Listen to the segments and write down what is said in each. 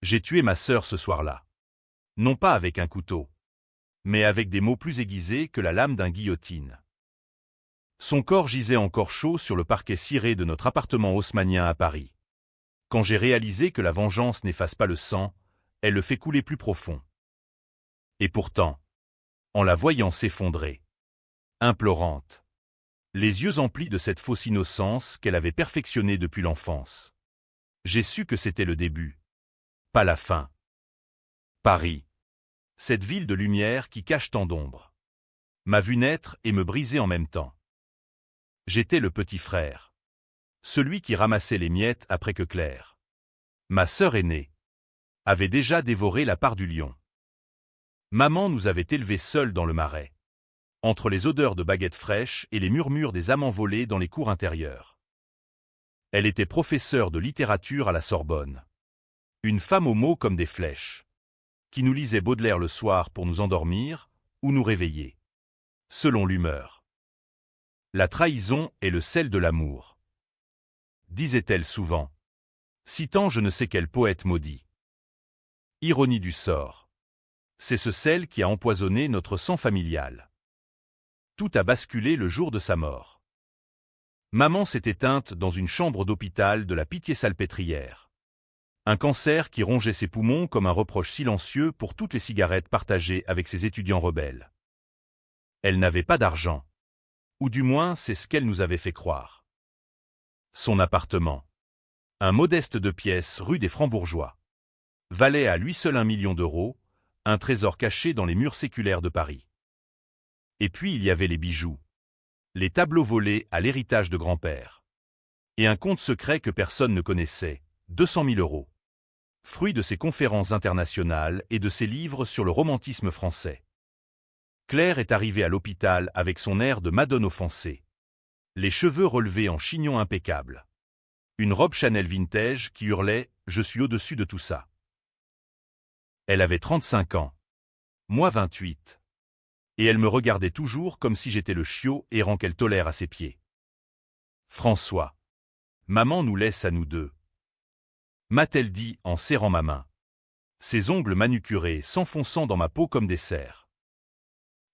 J'ai tué ma sœur ce soir-là. Non pas avec un couteau, mais avec des mots plus aiguisés que la lame d'un guillotine. Son corps gisait encore chaud sur le parquet ciré de notre appartement haussmannien à Paris. Quand j'ai réalisé que la vengeance n'efface pas le sang, elle le fait couler plus profond. Et pourtant, en la voyant s'effondrer, implorante, les yeux emplis de cette fausse innocence qu'elle avait perfectionnée depuis l'enfance, j'ai su que c'était le début, pas la fin. Paris, cette ville de lumière qui cache tant d'ombre, m'a vu naître et me briser en même temps. J'étais le petit frère, celui qui ramassait les miettes après que Claire, ma sœur aînée, avait déjà dévoré la part du lion. Maman nous avait élevés seuls dans le marais, entre les odeurs de baguettes fraîches et les murmures des amants volés dans les cours intérieures. Elle était professeure de littérature à la Sorbonne. Une femme aux mots comme des flèches, qui nous lisait Baudelaire le soir pour nous endormir ou nous réveiller, selon l'humeur. La trahison est le sel de l'amour, disait-elle souvent, citant je ne sais quel poète maudit. Ironie du sort. C'est ce sel qui a empoisonné notre sang familial. Tout a basculé le jour de sa mort. Maman s'est éteinte dans une chambre d'hôpital de la Pitié-Salpêtrière. Un cancer qui rongeait ses poumons comme un reproche silencieux pour toutes les cigarettes partagées avec ses étudiants rebelles. Elle n'avait pas d'argent. Ou du moins, c'est ce qu'elle nous avait fait croire. Son appartement, un modeste 2 pièces rue des Francs-Bourgeois, valait à lui seul 1 million d'euros, un trésor caché dans les murs séculaires de Paris. Et puis il y avait les bijoux, les tableaux volés à l'héritage de grand-père, et un compte secret que personne ne connaissait, 200 000 euros, fruit de ses conférences internationales et de ses livres sur le romantisme français. Claire est arrivée à l'hôpital avec son air de madone offensée, les cheveux relevés en chignon impeccable, une robe Chanel vintage qui hurlait « Je suis au-dessus de tout ça ». Elle avait 35 ans, moi 28, et elle me regardait toujours comme si j'étais le chiot errant qu'elle tolère à ses pieds. François, maman nous laisse à nous deux, m'a-t-elle dit en serrant ma main, ses ongles manucurés s'enfonçant dans ma peau comme des cerfs.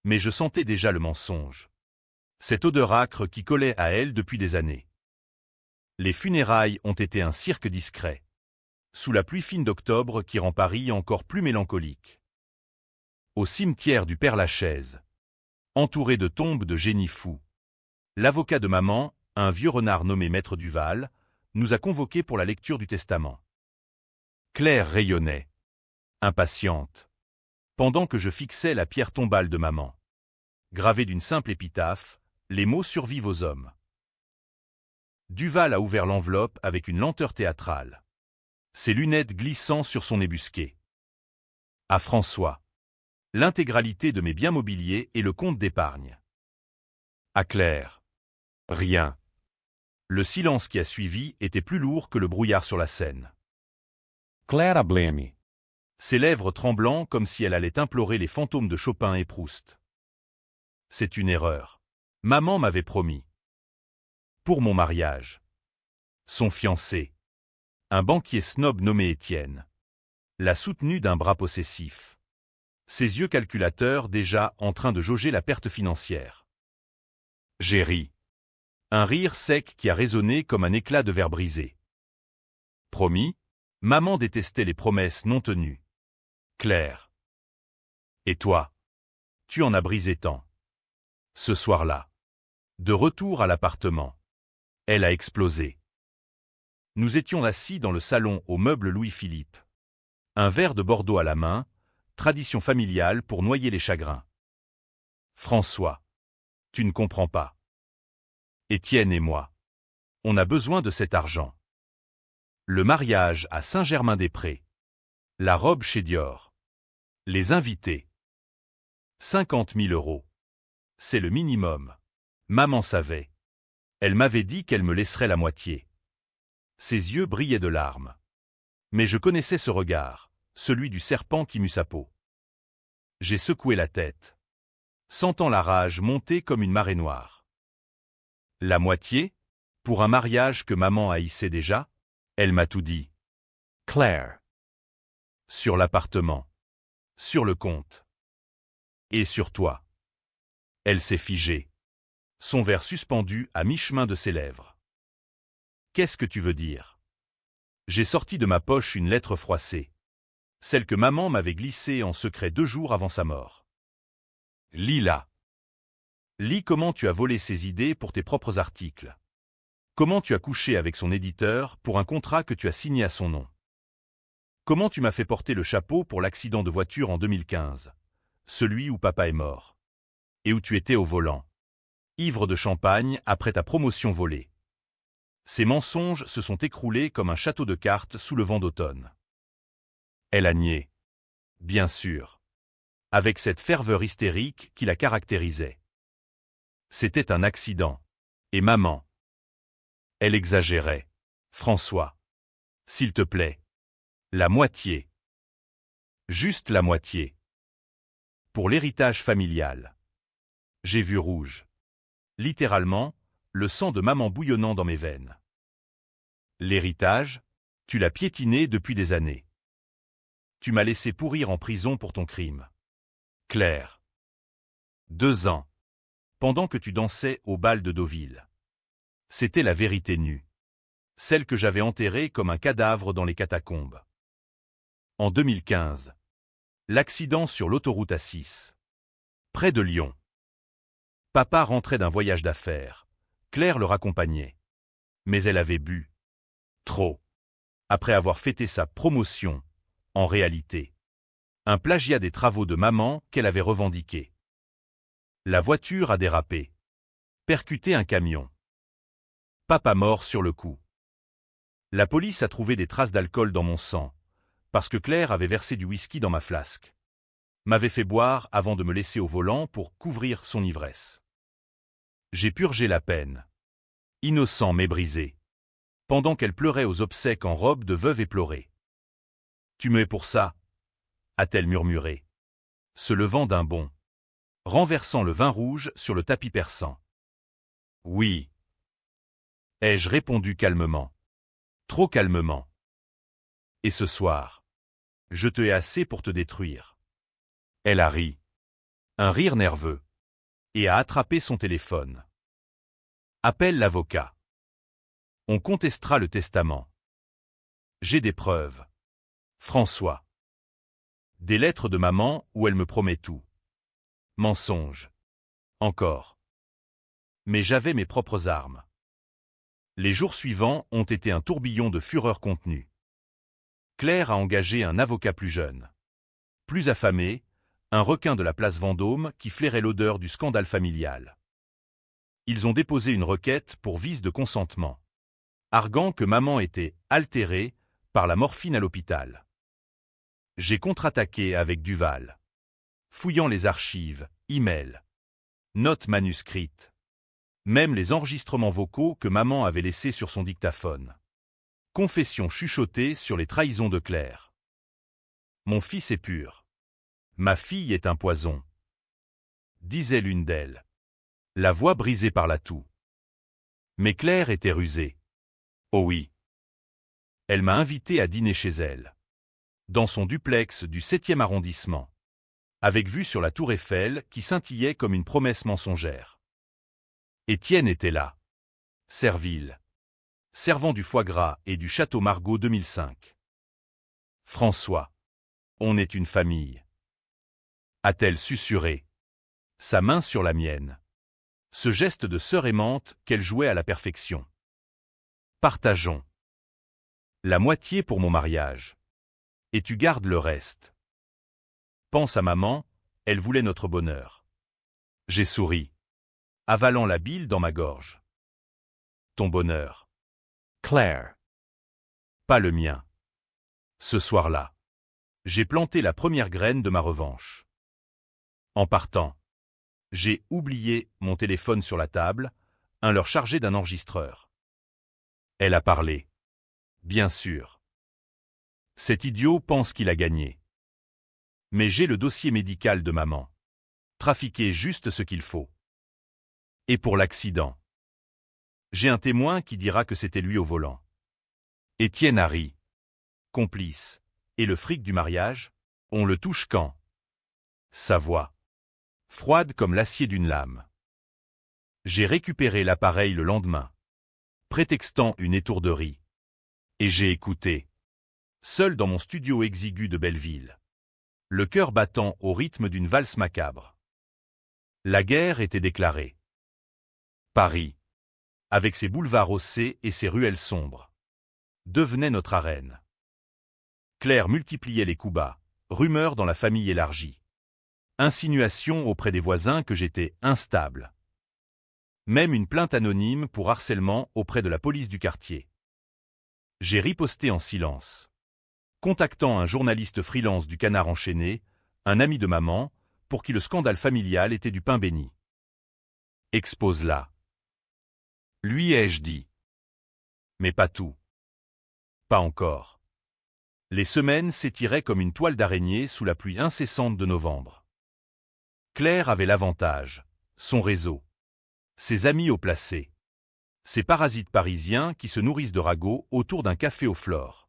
Mais je sentais déjà le mensonge, cette odeur âcre qui collait à elle depuis des années. Les funérailles ont été un cirque discret, sous la pluie fine d'octobre qui rend Paris encore plus mélancolique. Au cimetière du Père-Lachaise, entouré de tombes de génies fous, l'avocat de maman, un vieux renard nommé Maître Duval, nous a convoqués pour la lecture du testament. Claire rayonnait, impatiente, pendant que je fixais la pierre tombale de maman. Gravée d'une simple épitaphe, les mots survivent aux hommes. Duval a ouvert l'enveloppe avec une lenteur théâtrale, ses lunettes glissant sur son ébusqué. À François, l'intégralité de mes biens mobiliers et le compte d'épargne. À Claire, rien. Le silence qui a suivi était plus lourd que le brouillard sur la Seine. Claire hablé-me. Ses lèvres tremblant comme si elle allait implorer les fantômes de Chopin et Proust. C'est une erreur. Maman m'avait promis. Pour mon mariage. Son fiancé, un banquier snob nommé Étienne, l'a soutenu d'un bras possessif. Ses yeux calculateurs déjà en train de jauger la perte financière. J'ai ri. Un rire sec qui a résonné comme un éclat de verre brisé. Promis, maman détestait les promesses non tenues. Claire. Et toi? Tu en as brisé tant. Ce soir-là. De retour à l'appartement. Elle a explosé. Nous étions assis dans le salon aux meubles Louis-Philippe. Un verre de Bordeaux à la main, tradition familiale pour noyer les chagrins. François. Tu ne comprends pas. Étienne et moi. On a besoin de cet argent. Le mariage à Saint-Germain-des-Prés. La robe chez Dior. Les invités. 50 000 euros. C'est le minimum. Maman savait. Elle m'avait dit qu'elle me laisserait la moitié. Ses yeux brillaient de larmes. Mais je connaissais ce regard, celui du serpent qui mue sa peau. J'ai secoué la tête, sentant la rage monter comme une marée noire. La moitié? Pour un mariage que maman haïssait déjà? Elle m'a tout dit. Claire. Sur l'appartement. Sur le compte. Et sur toi. Elle s'est figée. Son verre suspendu à mi-chemin de ses lèvres. Qu'est-ce que tu veux dire? J'ai sorti de ma poche une lettre froissée. Celle que maman m'avait glissée en secret 2 jours avant sa mort. Lis-la. Lis comment tu as volé ses idées pour tes propres articles. Comment tu as couché avec son éditeur pour un contrat que tu as signé à son nom. Comment tu m'as fait porter le chapeau pour l'accident de voiture en 2015, celui où papa est mort. Et où tu étais au volant. Ivre de champagne après ta promotion volée. Ces mensonges se sont écroulés comme un château de cartes sous le vent d'automne. Elle a nié. Bien sûr. Avec cette ferveur hystérique qui la caractérisait. C'était un accident. Et maman. Elle exagérait. François. S'il te plaît. La moitié. Juste la moitié. Pour l'héritage familial. J'ai vu rouge. Littéralement, le sang de maman bouillonnant dans mes veines. L'héritage, tu l'as piétiné depuis des années. Tu m'as laissé pourrir en prison pour ton crime. Claire. 2 ans. Pendant que tu dansais au bal de Deauville. C'était la vérité nue. Celle que j'avais enterrée comme un cadavre dans les catacombes. En 2015. L'accident sur l'autoroute A6. Près de Lyon. Papa rentrait d'un voyage d'affaires. Claire le raccompagnait. Mais elle avait bu. Trop. Après avoir fêté sa promotion, en réalité. Un plagiat des travaux de maman qu'elle avait revendiqué. La voiture a dérapé. Percuté un camion. Papa mort sur le coup. La police a trouvé des traces d'alcool dans mon sang, parce que Claire avait versé du whisky dans ma flasque. M'avait fait boire avant de me laisser au volant pour couvrir son ivresse. J'ai purgé la peine. Innocent mais brisé. Pendant qu'elle pleurait aux obsèques en robe de veuve éplorée. Tu me hais pour ça, a-t-elle murmuré, se levant d'un bond, renversant le vin rouge sur le tapis persan. Oui. Ai-je répondu calmement. Trop calmement. Et ce soir, je te hais assez pour te détruire. Elle a ri. Un rire nerveux. Et a attrapé son téléphone. Appelle l'avocat. On contestera le testament. J'ai des preuves. François. Des lettres de maman où elle me promet tout. Mensonge. Encore. Mais j'avais mes propres armes. Les jours suivants ont été un tourbillon de fureur contenue. Claire a engagé un avocat plus jeune. Plus affamé, un requin de la place Vendôme qui flairait l'odeur du scandale familial. Ils ont déposé une requête pour vice de consentement, arguant que maman était altérée par la morphine à l'hôpital. J'ai contre-attaqué avec Duval. Fouillant les archives, emails, notes manuscrites, même les enregistrements vocaux que maman avait laissés sur son dictaphone. Confession chuchotée sur les trahisons de Claire. Mon fils est pur. Ma fille est un poison. Disait l'une d'elles. La voix brisée par la toux. Mais Claire était rusée. Oh oui. Elle m'a invité à dîner chez elle. Dans son duplex du 7e arrondissement. Avec vue sur la tour Eiffel qui scintillait comme une promesse mensongère. Étienne était là. Servile. Servant du foie gras et du château Margaux 2005. François. On est une famille. A-t-elle susurré. Sa main sur la mienne. Ce geste de sœur aimante qu'elle jouait à la perfection. Partageons. La moitié pour mon mariage. Et tu gardes le reste. Pense à maman, elle voulait notre bonheur. J'ai souri. Avalant la bile dans ma gorge. Ton bonheur. Claire. Pas le mien. Ce soir-là. J'ai planté la première graine de ma revanche. En partant, j'ai oublié mon téléphone sur la table, un leurre chargé d'un enregistreur. Elle a parlé. Bien sûr. Cet idiot pense qu'il a gagné. Mais j'ai le dossier médical de maman. Trafiquer juste ce qu'il faut. Et pour l'accident. J'ai un témoin qui dira que c'était lui au volant. Étienne a ri. Complice. Et le fric du mariage? On le touche quand? Sa voix. Froide comme l'acier d'une lame. J'ai récupéré l'appareil le lendemain, prétextant une étourderie. Et j'ai écouté. Seul dans mon studio exigu de Belleville. Le cœur battant au rythme d'une valse macabre. La guerre était déclarée. Paris, avec ses boulevards haussés et ses ruelles sombres, devenait notre arène. Claire multipliait les coups bas, rumeurs dans la famille élargie. Insinuations auprès des voisins que j'étais instable. Même une plainte anonyme pour harcèlement auprès de la police du quartier. J'ai riposté en silence. Contactant un journaliste freelance du Canard enchaîné, un ami de maman, pour qui le scandale familial était du pain béni. Expose-la. Lui ai-je dit. Mais pas tout. Pas encore. Les semaines s'étiraient comme une toile d'araignée sous la pluie incessante de novembre. Claire avait l'avantage, son réseau, ses amis haut placés, ces parasites parisiens qui se nourrissent de ragots autour d'un café aux fleurs.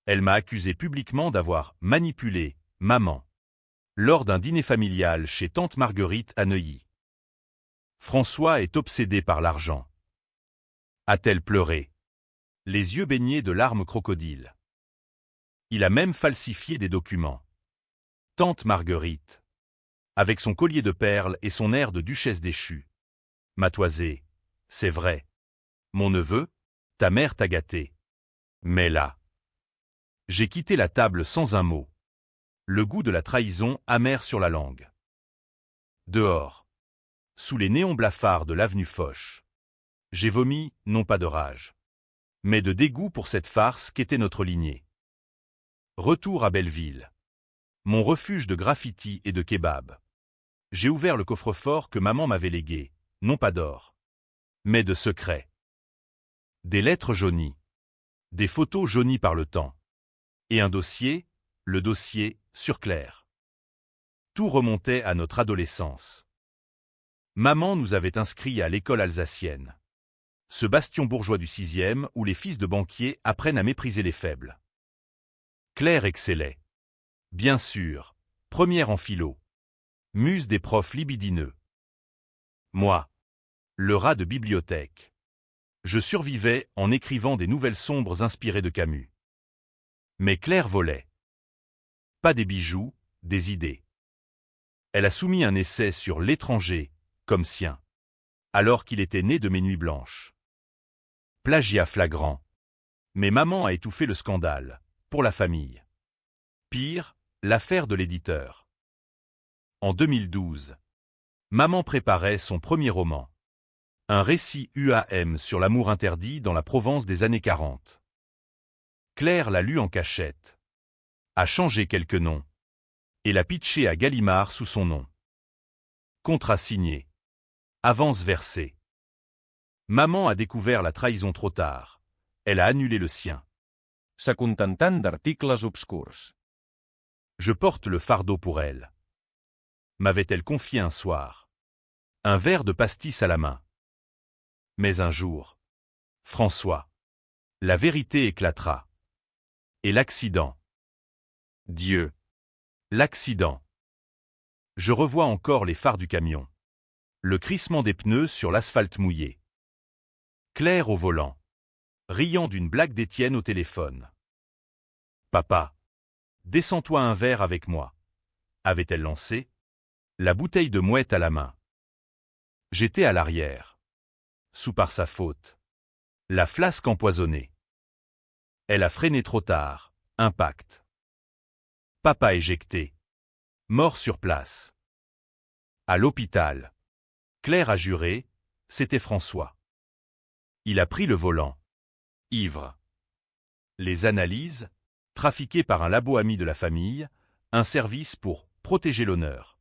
Elle m'a accusé publiquement d'avoir manipulé maman lors d'un dîner familial chez tante Marguerite à Neuilly. François est obsédé par l'argent. A-t-elle pleuré? Les yeux baignés de larmes crocodiles. Il a même falsifié des documents. Tante Marguerite, avec son collier de perles et son air de duchesse déchue, m'a toisé, c'est vrai. Mon neveu, ta mère t'a gâté. Mais là, j'ai quitté la table sans un mot. Le goût de la trahison amer sur la langue. Dehors, sous les néons blafards de l'avenue Foch, j'ai vomi, non pas de rage, mais de dégoût pour cette farce qu'était notre lignée. Retour à Belleville. Mon refuge de graffiti et de kebab. J'ai ouvert le coffre-fort que maman m'avait légué, non pas d'or, mais de secrets. Des lettres jaunies. Des photos jaunies par le temps. Et un dossier, le dossier, sur Claire. Tout remontait à notre adolescence. Maman nous avait inscrits à l'école alsacienne. Ce bastion bourgeois du 6e où les fils de banquiers apprennent à mépriser les faibles. Claire excellait. Bien sûr, première en philo. Muse des profs libidineux. Moi, le rat de bibliothèque. Je survivais en écrivant des nouvelles sombres inspirées de Camus. Mais Claire volait. Pas des bijoux, des idées. Elle a soumis un essai sur l'étranger, comme sien, alors qu'il était né de mes nuits blanches. Plagiat flagrant. Mais maman a étouffé le scandale, pour la famille. Pire, l'affaire de l'éditeur. En 2012, maman préparait son premier roman. Un récit UAM sur l'amour interdit dans la Provence des années 40. Claire l'a lu en cachette. A changé quelques noms. Et l'a pitché à Gallimard sous son nom. Contrat signé. Avance versée. Maman a découvert la trahison trop tard. Elle a annulé le sien. S'acontentant d'articles obscurs. Je porte le fardeau pour elle. M'avait-elle confié un soir. Un verre de pastis à la main. Mais un jour. François. La vérité éclatera. Et l'accident. Dieu. L'accident. Je revois encore les phares du camion. Le crissement des pneus sur l'asphalte mouillé. Claire au volant. Riant d'une blague d'Étienne au téléphone. Papa. Descends-toi un verre avec moi. Avait-elle lancé? La bouteille de mouette à la main. J'étais à l'arrière. Sous par sa faute. La flasque empoisonnée. Elle a freiné trop tard. Impact. Papa éjecté. Mort sur place. À l'hôpital. Claire a juré, c'était François. Il a pris le volant. Ivre. Les analyses, trafiquées par un labo ami de la famille, un service pour protéger l'honneur.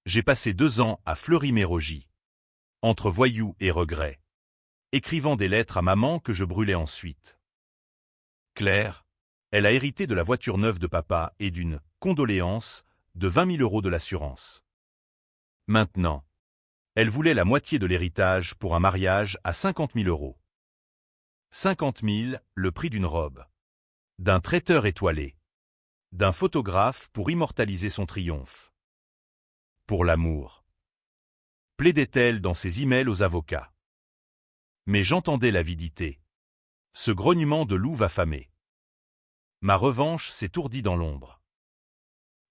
J'ai passé 2 ans à Fleury-Mérogis, entre voyous et regrets, écrivant des lettres à maman que je brûlais ensuite. Claire, elle a hérité de la voiture neuve de papa et d'une condoléance de 20 000 € de l'assurance. Maintenant, elle voulait la moitié de l'héritage pour un mariage à 50 000 €. 50 000, le prix d'une robe. d'un traiteur étoilé, d'un photographe pour immortaliser son triomphe. Pour l'amour, plaidait-elle dans ses emails aux avocats. Mais j'entendais l'avidité, ce grognement de louve affamé. Ma revanche s'étourdit dans l'ombre.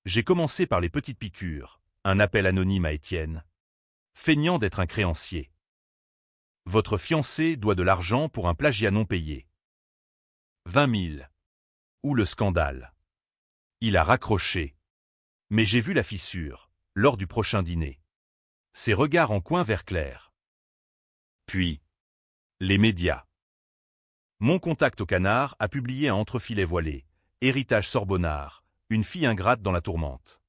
J'ai commencé par les petites piqûres, un appel anonyme à Étienne, feignant d'être un créancier. Votre fiancé doit de l'argent pour un plagiat non payé. 20 000. Ou le scandale. Il a raccroché. Mais j'ai vu la fissure, lors du prochain dîner. Ses regards en coin vers Claire. Puis, les médias. Mon contact au Canard a publié un entrefilet voilé, héritage Sorbonnard, une fille ingrate dans la tourmente.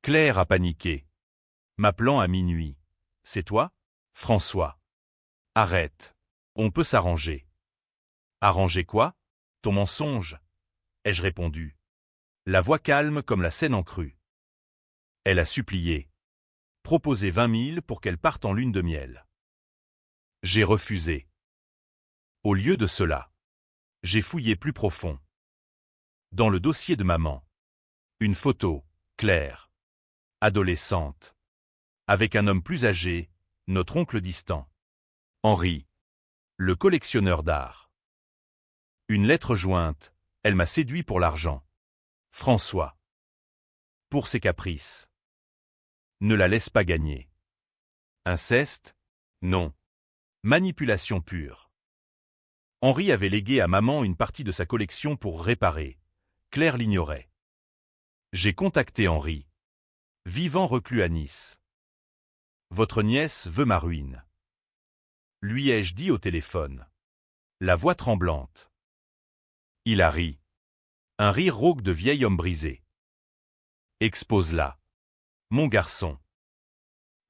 Claire a paniqué, m'appelant à minuit. C'est toi, François? Arrête, on peut s'arranger. Arranger quoi? Ton mensonge? Ai-je répondu. La voix calme comme la Seine en crue. Elle a supplié. Proposé 20 000 pour qu'elle parte en lune de miel. J'ai refusé. Au lieu de cela, j'ai fouillé plus profond. Dans le dossier de maman, une photo, Claire, adolescente, avec un homme plus âgé, notre oncle distant. Henri, le collectionneur d'art. Une lettre jointe, elle m'a séduit pour l'argent. François. Pour ses caprices. Ne la laisse pas gagner. Inceste? Non. Manipulation pure. Henri avait légué à maman une partie de sa collection pour réparer. Claire l'ignorait. J'ai contacté Henri. Vivant reclus à Nice. Votre nièce veut ma ruine. Lui ai-je dit au téléphone. La voix tremblante. Il a ri. Un rire rauque de vieil homme brisé. Expose-la. Mon garçon.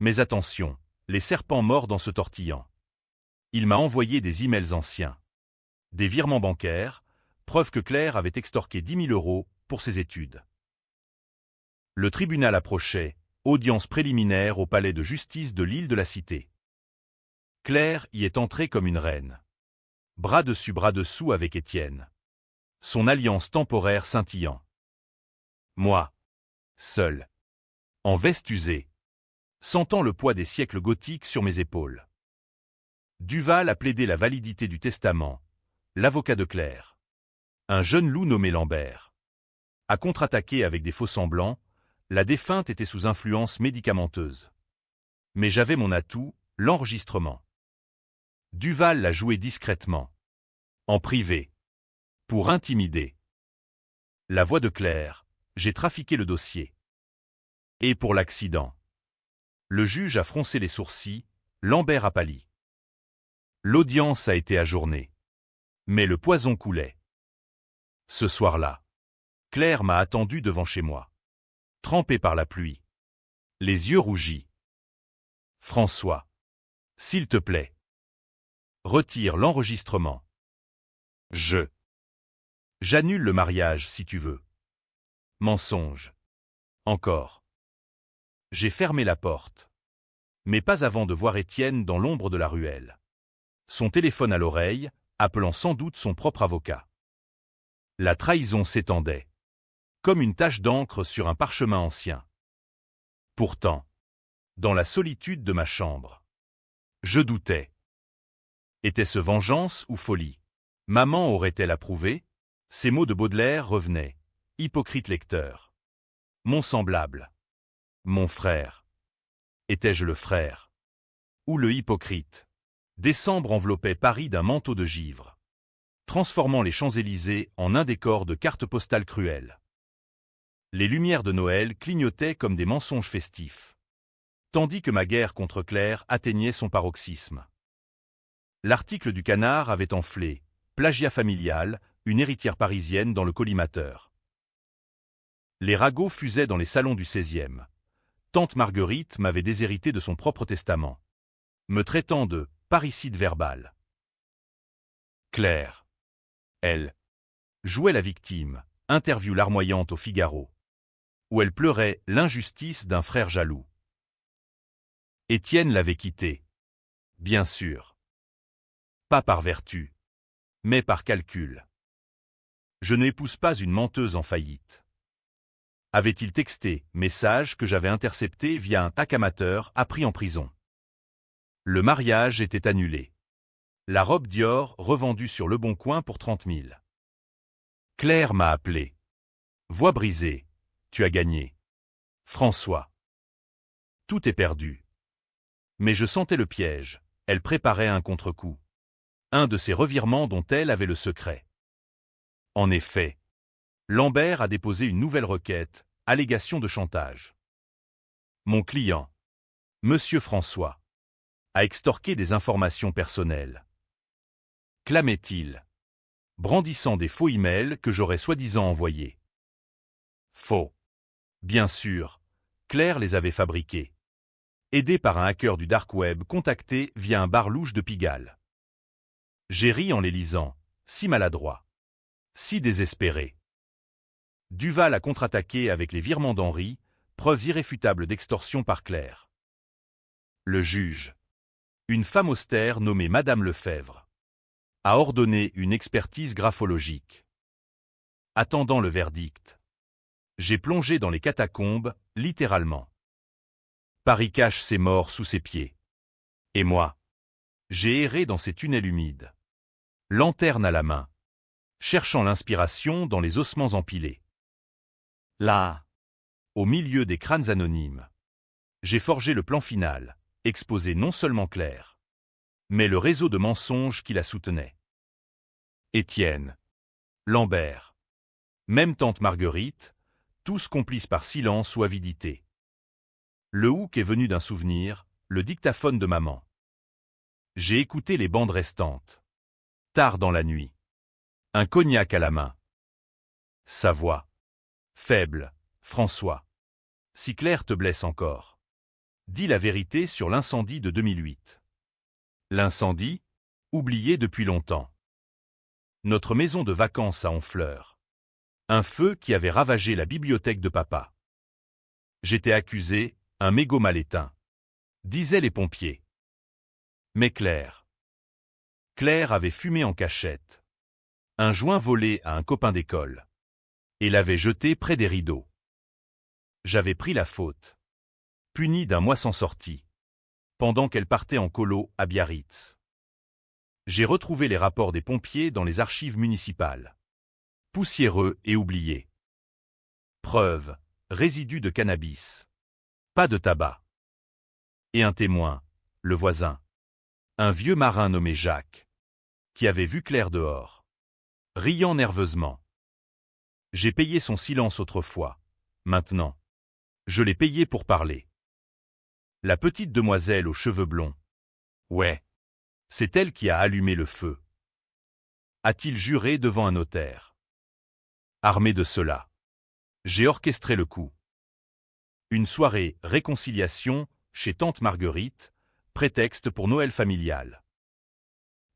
Mais attention, les serpents mordent en se tortillant. Il m'a envoyé des emails anciens. Des virements bancaires, preuve que Claire avait extorqué 10 000 € pour ses études. Le tribunal approchait, audience préliminaire au palais de justice de l'île de la Cité. Claire y est entrée comme une reine. Bras dessus bras dessous avec Étienne. Son alliance temporaire scintillant. Moi, seul, en veste usée, sentant le poids des siècles gothiques sur mes épaules. Duval a plaidé la validité du testament, l'avocat de Claire. Un jeune loup nommé Lambert a contre-attaqué avec des faux-semblants, la défunte était sous influence médicamenteuse. Mais j'avais mon atout, l'enregistrement. Duval l'a joué discrètement, en privé, pour intimider. La voix de Claire, j'ai trafiqué le dossier. Et pour l'accident. Le juge a froncé les sourcils, Lambert a pâli. L'audience a été ajournée. Mais le poison coulait. Ce soir-là, Claire m'a attendu devant chez moi. Trempée par la pluie. Les yeux rougis. François. S'il te plaît. Retire l'enregistrement. J'annule le mariage si tu veux. Mensonge. Encore. J'ai fermé la porte. Mais pas avant de voir Étienne dans l'ombre de la ruelle. Son téléphone à l'oreille, appelant sans doute son propre avocat. La trahison s'étendait. Comme une tache d'encre sur un parchemin ancien. Pourtant, dans la solitude de ma chambre, je doutais. Était-ce vengeance ou folie? Maman aurait-elle approuvé? Ces mots de Baudelaire revenaient. Hypocrite lecteur. Mon semblable. Mon frère. Étais-je le frère? Ou le hypocrite? Décembre enveloppait Paris d'un manteau de givre, transformant les Champs-Élysées en un décor de cartes postales cruelles. Les lumières de Noël clignotaient comme des mensonges festifs, tandis que ma guerre contre Claire atteignait son paroxysme. L'article du Canard avait enflé, plagiat familial, une héritière parisienne dans le collimateur. Les ragots fusaient dans les salons du 16e. Tante Marguerite m'avait déshérité de son propre testament, me traitant de parricide verbal. Claire, elle, jouait la victime, interview larmoyante au Figaro, où elle pleurait l'injustice d'un frère jaloux. Étienne l'avait quittée. Bien sûr. Pas par vertu, mais par calcul. Je n'épouse pas une menteuse en faillite. Avait-il texté, message que j'avais intercepté via un hack amateur appris en prison. Le mariage était annulé. La robe Dior revendue sur Le Bon Coin pour 30 000. Claire m'a appelé. Voix brisée. Tu as gagné. François. Tout est perdu. Mais je sentais le piège. Elle préparait un contre-coup. Un de ces revirements dont elle avait le secret. En effet, Lambert a déposé une nouvelle requête, allégation de chantage. Mon client, Monsieur François, a extorqué des informations personnelles. Clamait-il, brandissant des faux emails que j'aurais soi-disant envoyés. Faux. Bien sûr, Claire les avait fabriqués. Aidé par un hacker du dark web contacté via un bar louche de Pigalle. J'ai ri en les lisant, si maladroit, si désespéré. Duval a contre-attaqué avec les virements d'Henri, preuves irréfutables d'extorsion par Claire. Le juge, une femme austère nommée Madame Lefebvre, a ordonné une expertise graphologique. Attendant le verdict, j'ai plongé dans les catacombes, littéralement. Paris cache ses morts sous ses pieds. Et moi, j'ai erré dans ces tunnels humides, lanterne à la main, cherchant l'inspiration dans les ossements empilés. Là, au milieu des crânes anonymes, j'ai forgé le plan final, exposé non seulement Claire, mais le réseau de mensonges qui la soutenait. Étienne, Lambert, même tante Marguerite, tous complices par silence ou avidité. Le hook est venu d'un souvenir, le dictaphone de maman. J'ai écouté les bandes restantes. Tard dans la nuit. Un cognac à la main. Sa voix. Faible, François. Si Claire te blesse encore. Dis la vérité sur l'incendie de 2008. L'incendie, oublié depuis longtemps. Notre maison de vacances à Honfleur. Un feu qui avait ravagé la bibliothèque de papa. J'étais accusé, un mégot mal éteint. Disaient les pompiers. Mais Claire avait fumé en cachette. Un joint volé à un copain d'école. Et l'avait jeté près des rideaux. J'avais pris la faute. Puni d'un mois sans sortie. Pendant qu'elle partait en colo à Biarritz. J'ai retrouvé les rapports des pompiers dans les archives municipales. Poussiéreux et oubliés. Preuve, résidus de cannabis. Pas de tabac. Et un témoin, le voisin. Un vieux marin nommé Jacques, qui avait vu Claire dehors. Riant nerveusement. J'ai payé son silence autrefois. Maintenant, je l'ai payé pour parler. La petite demoiselle aux cheveux blonds. Ouais. C'est elle qui a allumé le feu. A-t-il juré devant un notaire? Armé de cela, j'ai orchestré le coup. Une soirée réconciliation chez tante Marguerite, prétexte pour Noël familial.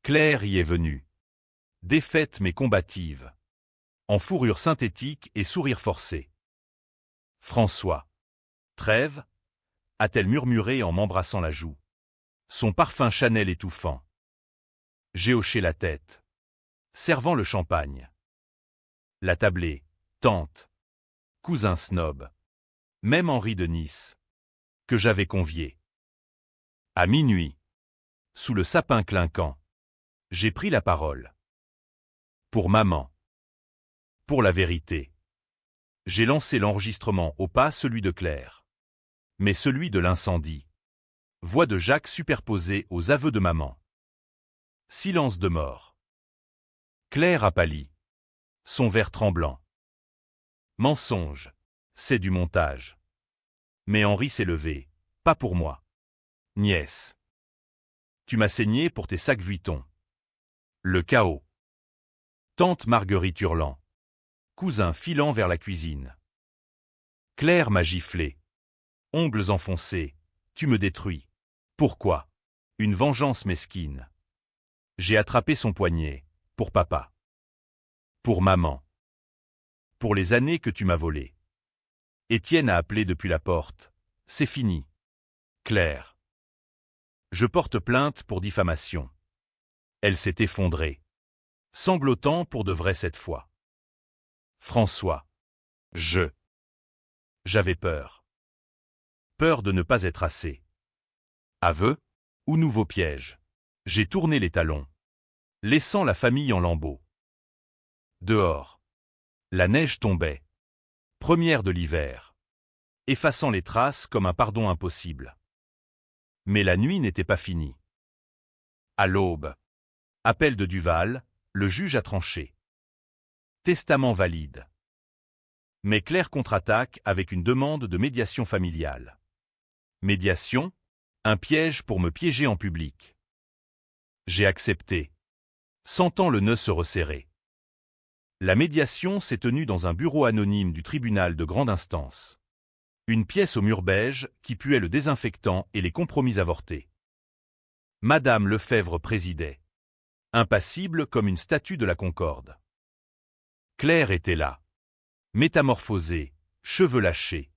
Claire y est venue. Défaite mais combative. En fourrure synthétique et sourire forcé. François. Trêve, a-t-elle murmuré en m'embrassant la joue. Son parfum Chanel étouffant. J'ai hoché la tête. Servant le champagne. La tablée, tante. Cousin snob. Même Henri de Nice. Que j'avais convié. À minuit. Sous le sapin clinquant. J'ai pris la parole. Pour maman. Pour la vérité. J'ai lancé l'enregistrement au pas celui de Claire. Mais celui de l'incendie. Voix de Jacques superposée aux aveux de maman. Silence de mort. Claire a pâli. Son verre tremblant. Mensonge. C'est du montage. Mais Henri s'est levé. Pas pour moi. Nièce. Tu m'as saigné pour tes sacs Vuitton. Le chaos. Tante Marguerite hurlant. Cousin filant vers la cuisine. Claire m'a giflé. Ongles enfoncés. Tu me détruis. Pourquoi? Une vengeance mesquine. J'ai attrapé son poignet. Pour papa. Pour maman. Pour les années que tu m'as volées. Étienne a appelé depuis la porte. C'est fini. Claire. Je porte plainte pour diffamation. Elle s'est effondrée. Sanglotant pour de vrai cette fois. François. J'avais peur. Peur de ne pas être assez. Aveu ou nouveau piège. J'ai tourné les talons, laissant la famille en lambeaux. Dehors. La neige tombait. Première de l'hiver. Effaçant les traces comme un pardon impossible. Mais la nuit n'était pas finie. À l'aube. Appel de Duval, le juge a tranché. Testament valide. Mais Claire contre-attaque avec une demande de médiation familiale. Médiation, un piège pour me piéger en public. J'ai accepté, sentant le nœud se resserrer. La médiation s'est tenue dans un bureau anonyme du tribunal de grande instance. Une pièce au mur beige qui puait le désinfectant et les compromis avortés. Madame Lefebvre présidait, impassible comme une statue de la Concorde. Claire était là, métamorphosée, cheveux lâchés,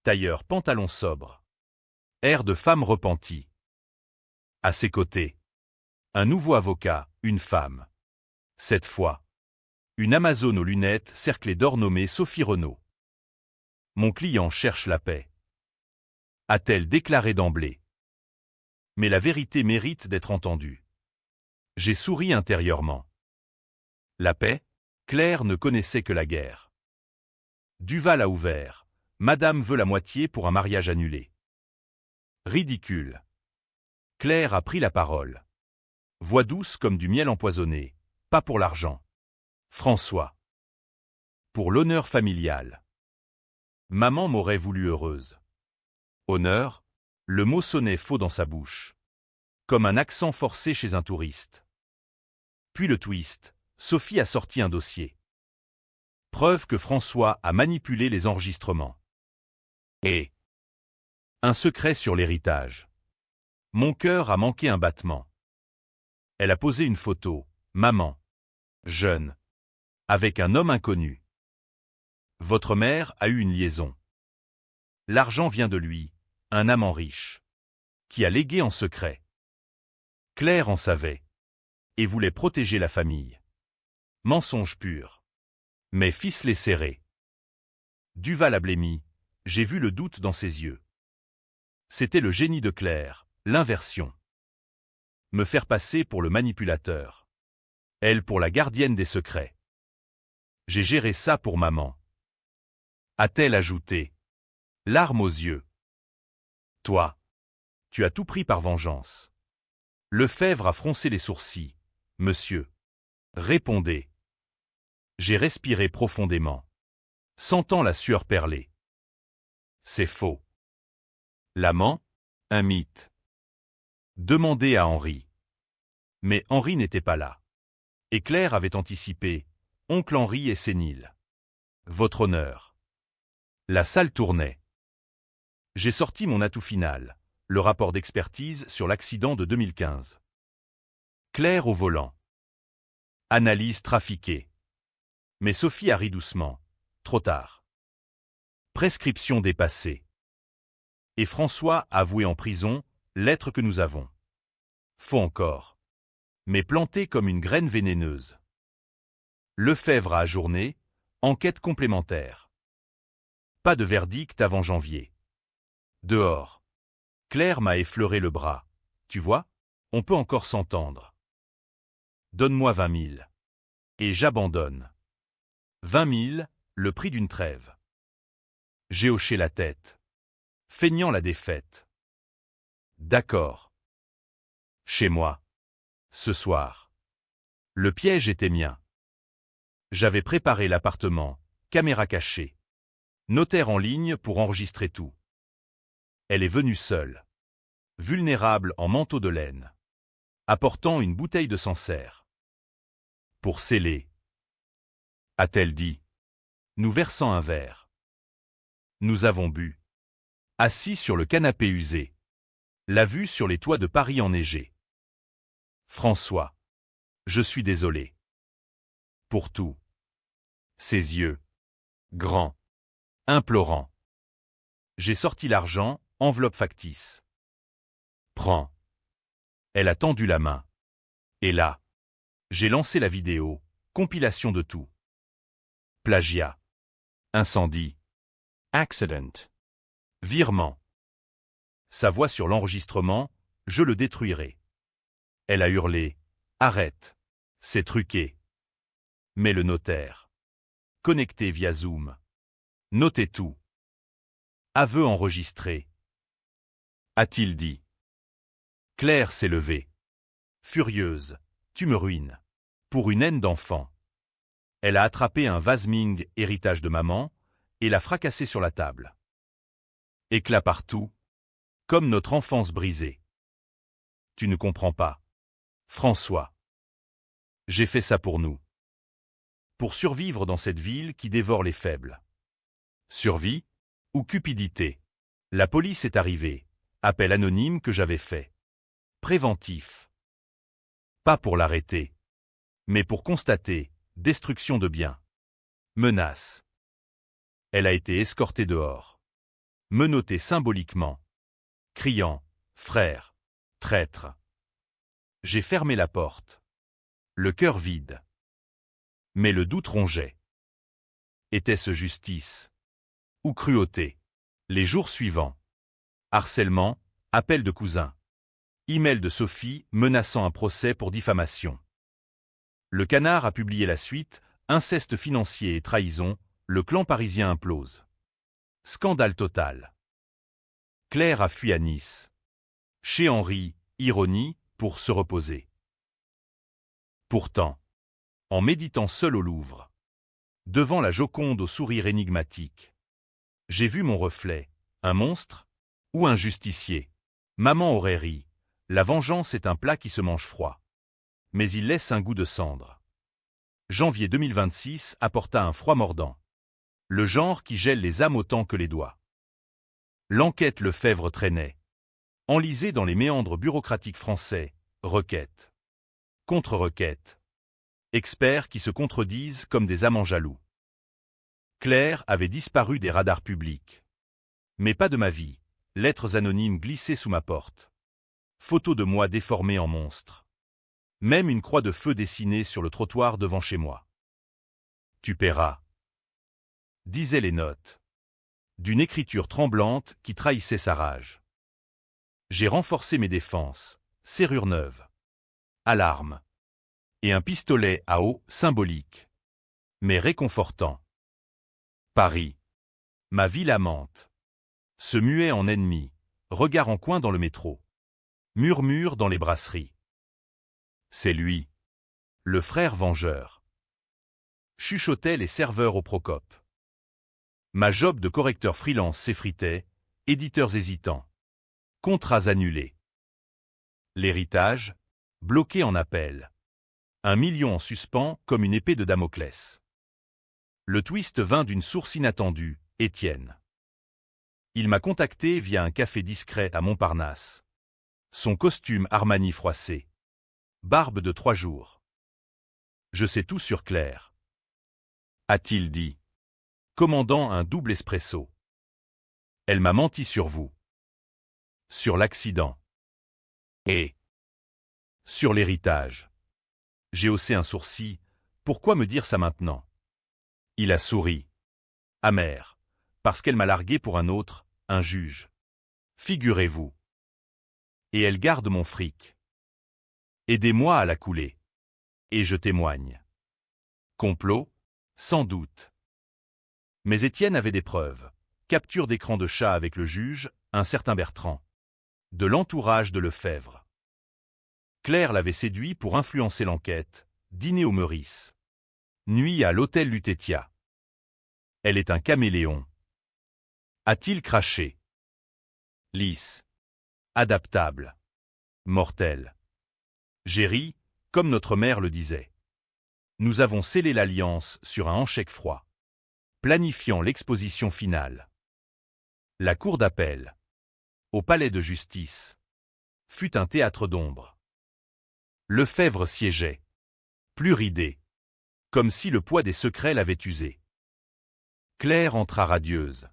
tailleur pantalon sobre, air de femme repentie. À ses côtés, un nouveau avocat, une femme. Cette fois, une Amazone aux lunettes cerclée d'or nommée Sophie Renaud. Mon client cherche la paix. A-t-elle déclaré d'emblée? Mais la vérité mérite d'être entendue. J'ai souri intérieurement. La paix? Claire ne connaissait que la guerre. Duval a ouvert. Madame veut la moitié pour un mariage annulé. Ridicule. Claire a pris la parole. Voix douce comme du miel empoisonné. Pas pour l'argent. François. Pour l'honneur familial. Maman m'aurait voulu heureuse. Honneur, le mot sonnait faux dans sa bouche. Comme un accent forcé chez un touriste. Puis le twist, Sophie a sorti un dossier. Preuve que François a manipulé les enregistrements. Et un secret sur l'héritage. Mon cœur a manqué un battement. Elle a posé une photo, maman, jeune, avec un homme inconnu. Votre mère a eu une liaison. L'argent vient de lui, un amant riche, qui a légué en secret. Claire en savait, et voulait protéger la famille. Mensonge pur, mais ficelé serré. Duval a blêmi, j'ai vu le doute dans ses yeux. C'était le génie de Claire, l'inversion. Me faire passer pour le manipulateur. Elle pour la gardienne des secrets. J'ai géré ça pour maman. A-t-elle ajouté, larmes aux yeux. Toi, tu as tout pris par vengeance. Lefebvre a froncé les sourcils. Monsieur. Répondez. J'ai respiré profondément, sentant la sueur perler. C'est faux. L'amant, un mythe. Demandez à Henri. Mais Henri n'était pas là. Et Claire avait anticipé. Oncle Henri est sénile. Votre honneur. La salle tournait. J'ai sorti mon atout final, le rapport d'expertise sur l'accident de 2015. Claire au volant. Analyse trafiquée. Mais Sophie a ri doucement. Trop tard. Prescription dépassée. Et François avoué en prison, l'être que nous avons. Faux encore. Mais planté comme une graine vénéneuse. Lefebvre a ajourné, enquête complémentaire. Pas de verdict avant janvier. Dehors. Claire m'a effleuré le bras. Tu vois, on peut encore s'entendre. Donne-moi 20 000. Et j'abandonne. 20 000, le prix d'une trêve. J'ai hoché la tête. Feignant la défaite. D'accord. Chez moi. Ce soir. Le piège était mien. J'avais préparé l'appartement, caméra cachée. Notaire en ligne pour enregistrer tout. Elle est venue seule. Vulnérable en manteau de laine. Apportant une bouteille de Sancerre. Pour sceller. A-t-elle dit. Nous versant un verre. Nous avons bu. Assis sur le canapé usé. La vue sur les toits de Paris enneigés. François. Je suis désolé. Pour tout. Ses yeux. Grands. Implorants. J'ai sorti l'argent, enveloppe factice. Prends. Elle a tendu la main. Et là, j'ai lancé la vidéo, compilation de tout. Plagiat. Incendie. Accident. Virement. Sa voix sur l'enregistrement, je le détruirai. Elle a hurlé. Arrête. C'est truqué. Mais le notaire. Connecté via Zoom. Notez tout. Aveu enregistré. A-t-il dit. Claire s'est levée. Furieuse. Tu me ruines. Pour une haine d'enfant. Elle a attrapé un vase Ming, héritage de maman, et l'a fracassé sur la table. Éclat partout. Comme notre enfance brisée. Tu ne comprends pas. François. J'ai fait ça pour nous. Pour survivre dans cette ville qui dévore les faibles. Survie ou cupidité? La police est arrivée. Appel anonyme que j'avais fait. Préventif. Pas pour l'arrêter. Mais pour constater, destruction de biens. Menace. Elle a été escortée dehors. Menottée symboliquement. Criant, frère, traître. J'ai fermé la porte. Le cœur vide. Mais le doute rongeait. Était-ce justice? Ou cruauté? Les jours suivants. Harcèlement, appel de cousin. Email de Sophie menaçant un procès pour diffamation. Le Canard a publié la suite, inceste financier et trahison, le clan parisien implose. Scandale total. Claire a fui à Nice. Chez Henri, ironie, pour se reposer. Pourtant, en méditant seul au Louvre, devant la Joconde au sourire énigmatique, j'ai vu mon reflet, un monstre ou un justicier. Maman aurait ri, la vengeance est un plat qui se mange froid. Mais il laisse un goût de cendre. Janvier 2026 apporta un froid mordant. Le genre qui gèle les âmes autant que les doigts. L'enquête Lefebvre traînait. Enlisée dans les méandres bureaucratiques français, requête. Contre-requête. Experts qui se contredisent comme des amants jaloux. Claire avait disparu des radars publics. Mais pas de ma vie. Lettres anonymes glissées sous ma porte. Photos de moi déformées en monstre. Même une croix de feu dessinée sur le trottoir devant chez moi. Tu paieras. Disaient les notes. D'une écriture tremblante qui trahissait sa rage. J'ai renforcé mes défenses, serrure neuve. Alarme. Et un pistolet à eau symbolique. Mais réconfortant. Paris. Ma ville amante. Se muet en ennemi, regard en coin dans le métro. Murmure dans les brasseries. C'est lui. Le frère vengeur. Chuchotaient les serveurs au Procope. Ma job de correcteur freelance s'effritait, éditeurs hésitants. Contrats annulés. L'héritage, bloqué en appel. 1 million en suspens comme une épée de Damoclès. Le twist vint d'une source inattendue, Étienne. Il m'a contacté via un café discret à Montparnasse. Son costume Armani froissé. Barbe de 3 jours. Je sais tout sur Claire. A-t-il dit. Commandant un double espresso. Elle m'a menti sur vous. Sur l'accident. Et sur l'héritage. J'ai haussé un sourcil. Pourquoi me dire ça maintenant? Il a souri. Amer. Parce qu'elle m'a largué pour un autre, un juge. Figurez-vous. Et elle garde mon fric. Aidez-moi à la couler. Et je témoigne. Complot? Sans doute. Mais Étienne avait des preuves. Capture d'écran de chat avec le juge, un certain Bertrand. De l'entourage de Lefebvre. Claire l'avait séduit pour influencer l'enquête, dîner au Meurice. Nuit à l'hôtel Lutetia. Elle est un caméléon. A-t-il craché? Lisse. Adaptable. Mortel. J'ai ri, comme notre mère le disait. Nous avons scellé l'alliance sur un handshake froid. Planifiant l'exposition finale. La cour d'appel. Au palais de justice. Fut un théâtre d'ombre. Lefebvre siégeait. Plus ridé. Comme si le poids des secrets l'avait usé. Claire entra radieuse.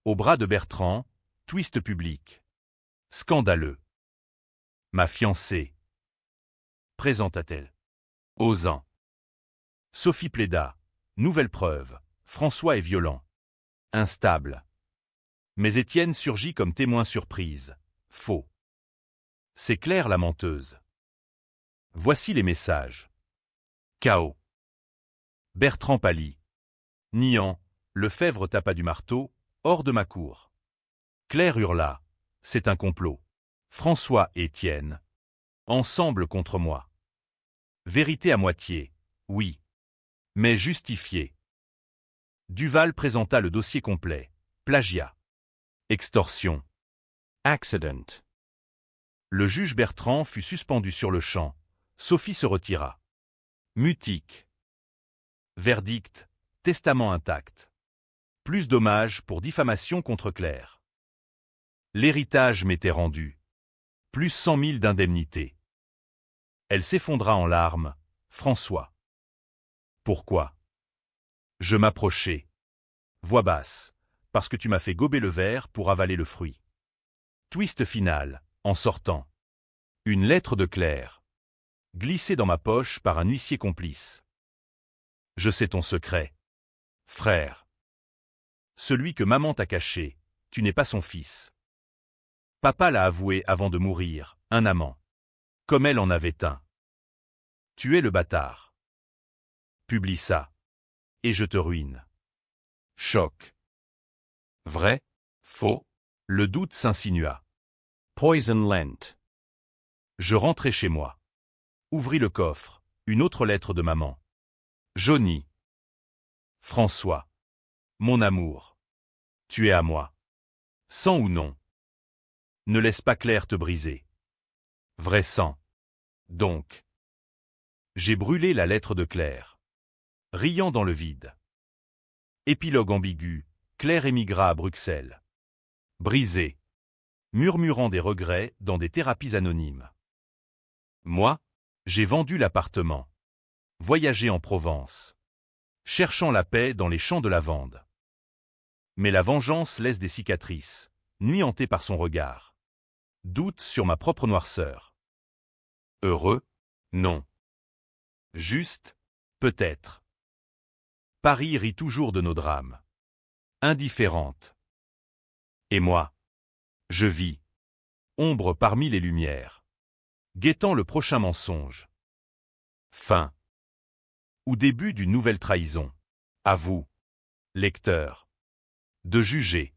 Au bras de Bertrand, twist public. Scandaleux. Ma fiancée. Présenta-t-elle. Osant. Sophie plaida. Nouvelle preuve, François est violent. Instable. Mais Étienne surgit comme témoin surprise. Faux. C'est Claire la menteuse. Voici les messages. Chaos. Bertrand pâlit. Niant, Lefebvre tapa du marteau, hors de ma cour. Claire hurla. C'est un complot. François et Étienne. Ensemble contre moi. Vérité à moitié, oui. Mais justifiée. Duval présenta le dossier complet. Plagiat. Extorsion. Accident. Le juge Bertrand fut suspendu sur le champ. Sophie se retira. Mutique. Verdict. Testament intact. Plus dommages pour diffamation contre Claire. L'héritage m'était rendu. Plus 100 000 d'indemnité. Elle s'effondra en larmes. François. Pourquoi? Je m'approchai. Voix basse. Parce que tu m'as fait gober le verre pour avaler le fruit. Twist final, en sortant. Une lettre de Claire. Glissée dans ma poche par un huissier complice. Je sais ton secret. Frère. Celui que maman t'a caché, tu n'es pas son fils. Papa l'a avoué avant de mourir, un amant. Comme elle en avait un. Tu es le bâtard. Publie ça. Et je te ruine. Choc. Vrai? Faux? Le doute s'insinua. Poison lent. Je rentrai chez moi. Ouvris le coffre, une autre lettre de maman. Johnny. François. Mon amour. Tu es à moi. Sang ou non? Ne laisse pas Claire te briser. Vrai sang. Donc. J'ai brûlé la lettre de Claire. Riant dans le vide. Épilogue ambigu, Claire émigra à Bruxelles. Brisée. Murmurant des regrets dans des thérapies anonymes. Moi, j'ai vendu l'appartement. Voyagé en Provence. Cherchant la paix dans les champs de lavande. Mais la vengeance laisse des cicatrices, nuit par son regard. Doute sur ma propre noirceur. Heureux? Non. Juste? Peut-être. Paris rit toujours de nos drames. Indifférente. Et moi? Je vis. Ombre parmi les lumières. Guettant le prochain mensonge. Fin. Ou début d'une nouvelle trahison. À vous, lecteurs, de juger.